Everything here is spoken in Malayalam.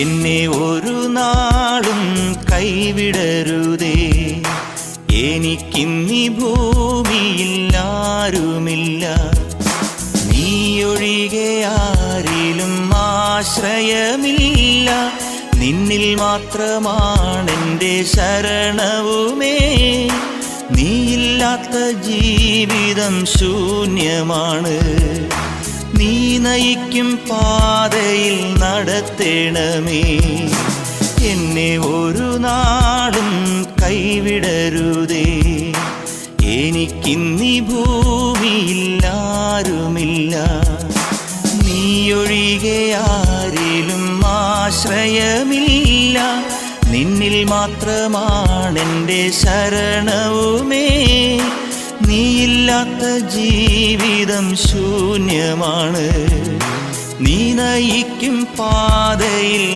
എന്നെ ഒരു നാളും കൈവിടരുതേ. എനിക്കിന്നീ ഭൂമിയിൽ ആരുമില്ല, നീയൊഴികെ ആരിലും ആശ്രയമില്ല. നിന്നിൽ മാത്രമാണെൻ്റെ ശരണവുമേ. നീയില്ലാത്ത ജീവിതം ശൂന്യമാണ്. നീ നയിക്കും പാതയിൽ നടത്തേണമേ. എന്നെ ഒരു നാളും കൈവിടരുതേ. എനിക്കിന്നീ ഭൂമിയിൽ ആരുമില്ല, നീയൊഴികെ ആരിലും ആശ്രയമില്ല. നിന്നിൽ മാത്രമാണെൻ്റെ ശരണവുമേ. നീയില്ലാത്ത ജീവിതം ശൂന്യമാണ്. നീ നയിക്കും പാതയിൽ